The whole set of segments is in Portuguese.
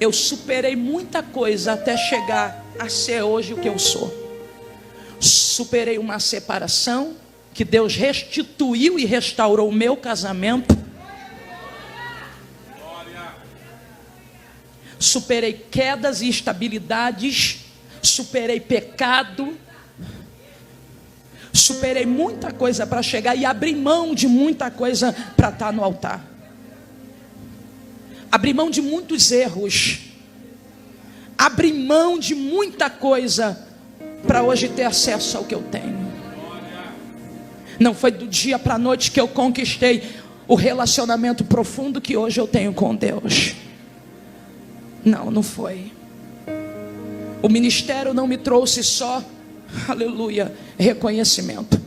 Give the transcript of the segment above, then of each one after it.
Eu superei muita coisa até chegar a ser hoje o que eu sou. Superei uma separação, que Deus restituiu e restaurou o meu casamento. Superei quedas e instabilidades. Superei pecado. Superei muita coisa para chegar e abri mão de muita coisa para estar no altar. Abri mão de muitos erros. Abri mão de muita coisa para hoje ter acesso ao que eu tenho. Não foi do dia para a noite que eu conquistei o relacionamento profundo que hoje eu tenho com Deus. Não, não foi. O ministério não me trouxe só, aleluia, reconhecimento.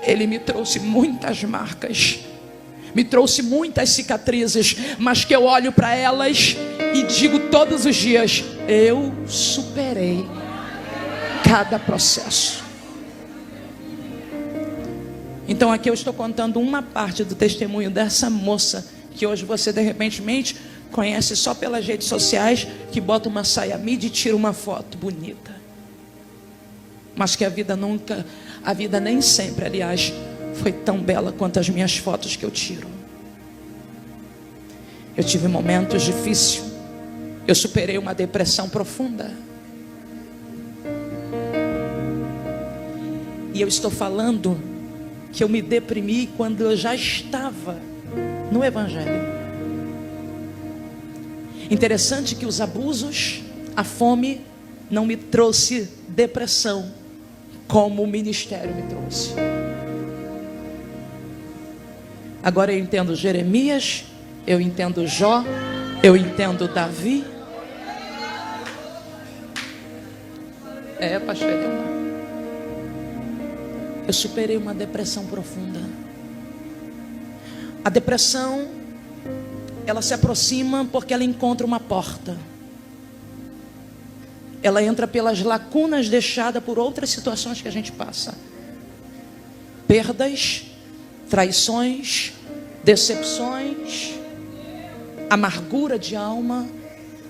Ele me trouxe muitas marcas, me trouxe muitas cicatrizes, mas que eu olho para elas e digo todos os dias: eu superei cada processo. Então aqui eu estou contando uma parte do testemunho dessa moça, que hoje você de repente conhece só pelas redes sociais, que bota uma saia midi e tira uma foto bonita. Mas que a vida nem sempre, aliás, foi tão bela quanto as minhas fotos que eu tiro. Eu tive momentos difíceis. Eu superei uma depressão profunda. E eu estou falando que eu me deprimi quando eu já estava no Evangelho. Interessante que os abusos, a fome, não me trouxe depressão, como o ministério me trouxe. Agora eu entendo Jeremias, eu entendo Jó, eu entendo Davi. Pastor Eliana, eu superei uma depressão profunda. A depressão, ela se aproxima porque ela encontra uma porta. Ela entra pelas lacunas deixadas por outras situações que a gente passa. Perdas, traições, decepções, amargura de alma,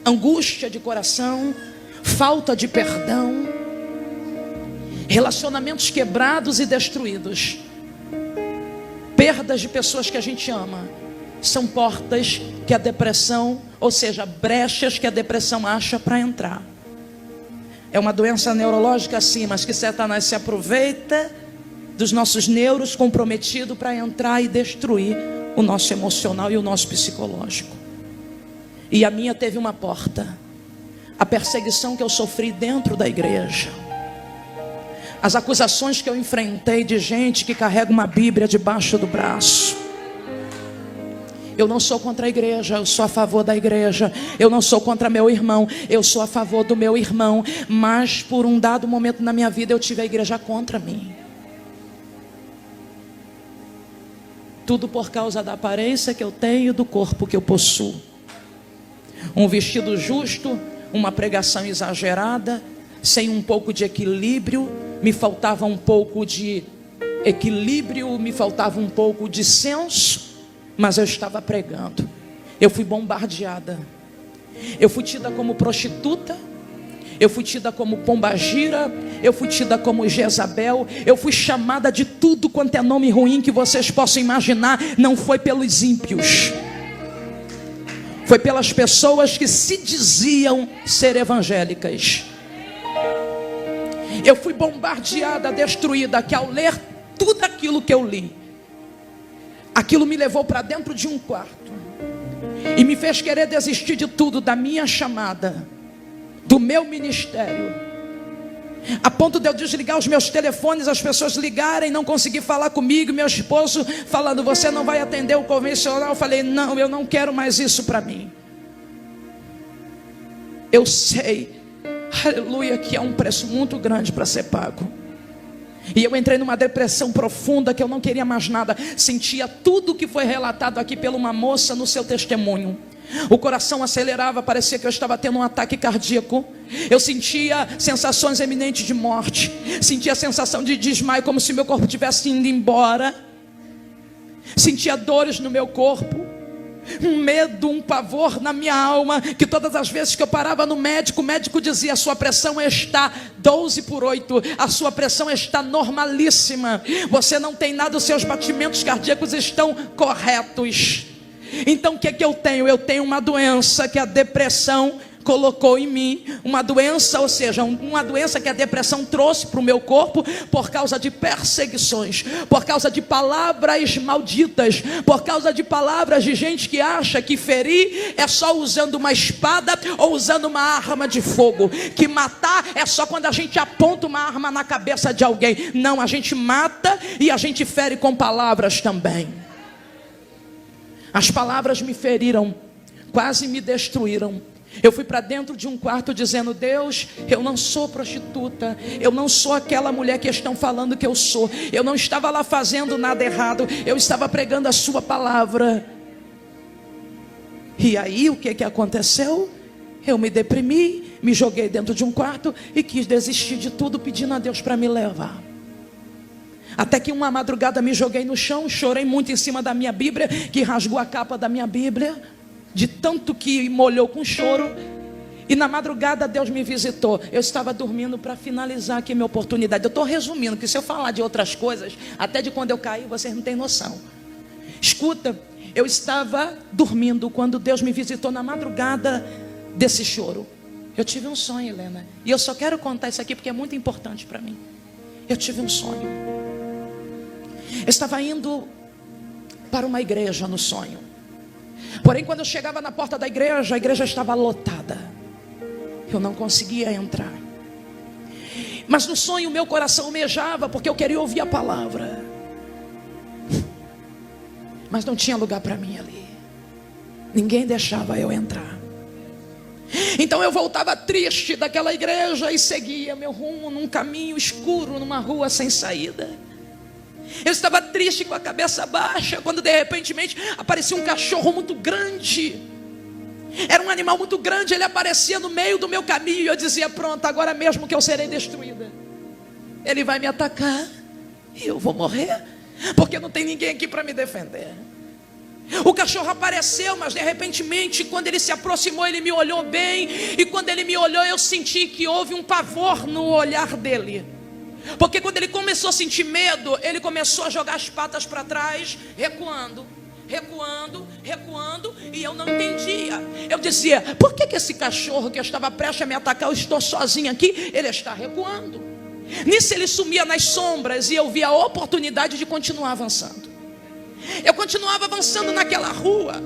angústia de coração, falta de perdão, relacionamentos quebrados e destruídos, perdas de pessoas que a gente ama. São portas que a depressão, ou seja, brechas que a depressão acha para entrar. É uma doença neurológica sim, mas que Satanás se aproveita dos nossos neuros comprometidos para entrar e destruir o nosso emocional e o nosso psicológico. E a minha teve uma porta: a perseguição que eu sofri dentro da igreja, as acusações que eu enfrentei de gente que carrega uma Bíblia debaixo do braço. Eu não sou contra a igreja, eu sou a favor da igreja. Eu não sou contra meu irmão, eu sou a favor do meu irmão. Mas por um dado momento na minha vida eu tive a igreja contra mim. Tudo por causa da aparência que eu tenho e do corpo que eu possuo. Um vestido justo, uma pregação exagerada, sem um pouco de equilíbrio. Me faltava um pouco de equilíbrio, me faltava um pouco de senso. Mas eu estava pregando. Eu fui bombardeada. Eu fui tida como prostituta. Eu fui tida como pombagira. Eu fui tida como Jezabel. Eu fui chamada de tudo quanto é nome ruim que vocês possam imaginar. Não foi pelos ímpios, foi pelas pessoas que se diziam ser evangélicas. Eu fui bombardeada, destruída, que ao ler tudo aquilo que eu li, aquilo me levou para dentro de um quarto e me fez querer desistir de tudo, da minha chamada, do meu ministério, a ponto de eu desligar os meus telefones, as pessoas ligarem, não conseguir falar comigo, meu esposo falando: você não vai atender o convencional. Eu falei: não, eu não quero mais isso para mim. Eu sei, aleluia, que é um preço muito grande para ser pago. E eu entrei numa depressão profunda, que eu não queria mais nada. Sentia tudo que foi relatado aqui pela uma moça no seu testemunho. O coração acelerava, parecia que eu estava tendo um ataque cardíaco. Eu sentia sensações eminentes de morte. Sentia a sensação de desmaio, como se meu corpo estivesse indo embora. Sentia dores no meu corpo. um medo, um pavor na minha alma, que todas as vezes que eu parava no médico, o médico dizia: a sua pressão está 12/8, a sua pressão está normalíssima, você não tem nada, os seus batimentos cardíacos estão corretos. Então o que é que eu tenho? Eu tenho uma doença que a depressão colocou em mim, uma doença, ou seja, uma doença que a depressão trouxe para o meu corpo por causa de perseguições, por causa de palavras malditas, por causa de palavras de gente que acha que ferir é só usando uma espada ou usando uma arma de fogo, que matar é só quando a gente aponta uma arma na cabeça de alguém. Não, a gente mata e a gente fere com palavras também. As palavras me feriram, quase me destruíram. Eu fui para dentro de um quarto dizendo: Deus, eu não sou prostituta, eu não sou aquela mulher que estão falando que eu sou, eu não estava lá fazendo nada errado, eu estava pregando a sua palavra. E aí o que aconteceu? Eu me deprimi, me joguei dentro de um quarto e quis desistir de tudo, pedindo a Deus para me levar. Até que uma madrugada me joguei no chão, chorei muito em cima da minha Bíblia, que rasgou a capa da minha Bíblia, de tanto que molhou com choro. E na madrugada Deus me visitou. Eu estava dormindo, para finalizar aqui minha oportunidade. Eu estou resumindo, que se eu falar de outras coisas, até de quando eu caí, vocês não têm noção. Escuta, eu estava dormindo quando Deus me visitou na madrugada desse choro. Eu tive um sonho, Helena, e eu só quero contar isso aqui porque é muito importante para mim. Eu tive um sonho. Eu estava indo para uma igreja no sonho. Porém, quando eu chegava na porta da igreja, a igreja estava lotada. Eu não conseguia entrar. Mas no sonho meu coração almejava, porque eu queria ouvir a palavra. Mas não tinha lugar para mim ali. Ninguém deixava eu entrar. Então eu voltava triste daquela igreja e seguia meu rumo num caminho escuro, numa rua sem saída. Eu estava triste, com a cabeça baixa, quando de repente aparecia um cachorro muito grande. Era um animal muito grande, ele aparecia no meio do meu caminho e eu dizia: pronto, agora mesmo que eu serei destruída. Ele vai me atacar e eu vou morrer, porque não tem ninguém aqui para me defender. O cachorro apareceu, mas de repente, quando ele se aproximou, ele me olhou bem. E quando ele me olhou, eu senti que houve um pavor no olhar dele. Porque quando ele começou a sentir medo, ele começou a jogar as patas para trás, recuando, e eu não entendia. Eu dizia: por que esse cachorro que eu estava prestes a me atacar, eu estou sozinho aqui, ele está recuando? Nisso ele sumia nas sombras e eu via a oportunidade de continuar avançando. Eu continuava avançando naquela rua,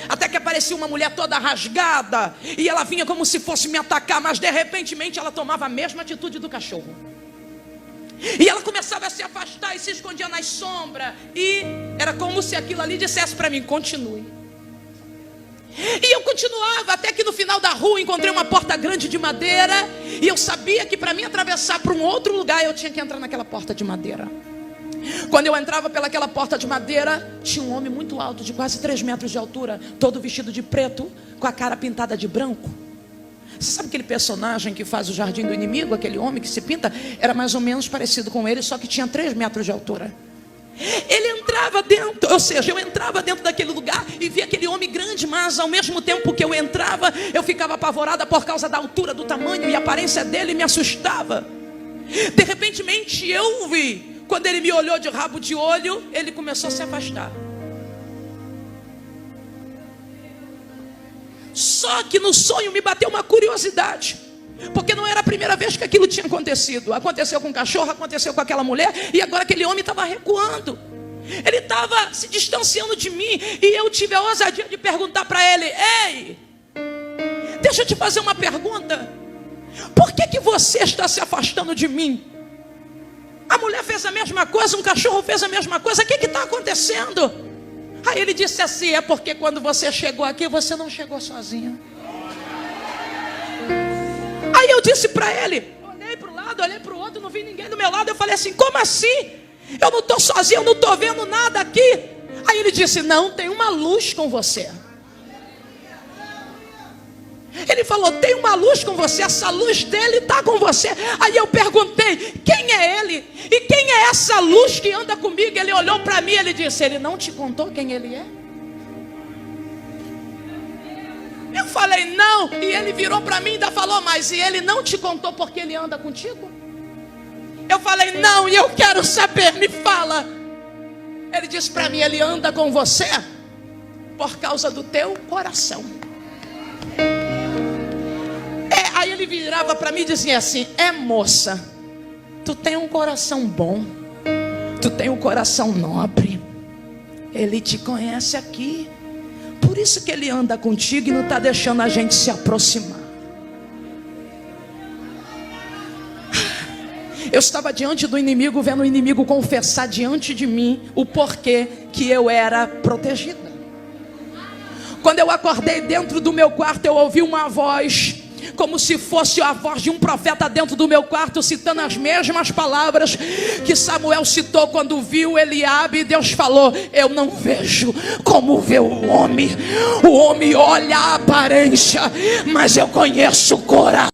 até que aparecia uma mulher toda rasgada, e ela vinha como se fosse me atacar, mas de repente ela tomava a mesma atitude do cachorro. E ela começava a se afastar e se escondia nas sombras. E era como se aquilo ali dissesse para mim: continue. E eu continuava, até que no final da rua encontrei uma porta grande de madeira. E eu sabia que para mim atravessar para um outro lugar, eu tinha que entrar naquela porta de madeira. Quando eu entrava pelaquela porta de madeira, tinha um homem muito alto, de quase 3 metros de altura, todo vestido de preto, com a cara pintada de branco. Você sabe aquele personagem que faz o Jardim do Inimigo, aquele homem que se pinta? Era mais ou menos parecido com ele, só que tinha 3 metros de altura. Ele entrava dentro, ou seja, eu entrava dentro daquele lugar e via aquele homem grande, mas ao mesmo tempo que eu entrava, eu ficava apavorada por causa da altura, do tamanho e aparência dele, me assustava. De repente eu vi, quando ele me olhou de rabo de olho, ele começou a se afastar. Só que no sonho me bateu uma curiosidade, porque não era a primeira vez que aquilo tinha acontecido. Aconteceu com o cachorro, aconteceu com aquela mulher, e agora aquele homem estava recuando. Ele estava se distanciando de mim, e eu tive a ousadia de perguntar para ele: ei, deixa eu te fazer uma pergunta. Por que você está se afastando de mim? A mulher fez a mesma coisa, um cachorro fez a mesma coisa, o que está acontecendo? Aí ele disse assim: é porque quando você chegou aqui, você não chegou sozinha. Aí eu disse para ele, olhei para o lado, olhei para o outro, não vi ninguém do meu lado. Eu falei assim: como assim? Eu não estou sozinho, eu não estou vendo nada aqui. Aí ele disse: não, tem uma luz com você. Ele falou: tem uma luz com você, essa luz dele está com você. Aí eu perguntei: quem é ele? E quem é essa luz que anda comigo? Ele olhou para mim e ele disse: ele não te contou quem ele é? falei, não. E ele virou para mim e ainda falou mais. E ele não te contou porque ele anda contigo? Eu falei, não, e eu quero saber, me fala. Ele disse para mim, ele anda com você por causa do teu coração. Aí ele virava para mim e dizia assim, moça, tu tem um coração bom, tu tem um coração nobre, ele te conhece aqui, por isso que ele anda contigo e não está deixando a gente se aproximar. Eu estava diante do inimigo, vendo o inimigo confessar diante de mim o porquê que eu era protegida. Quando eu acordei dentro do meu quarto, eu ouvi uma voz, como se fosse a voz de um profeta dentro do meu quarto, citando as mesmas palavras que Samuel citou quando viu Eliabe. E Deus falou, eu não vejo como vê o homem olha a aparência, mas eu conheço o coração.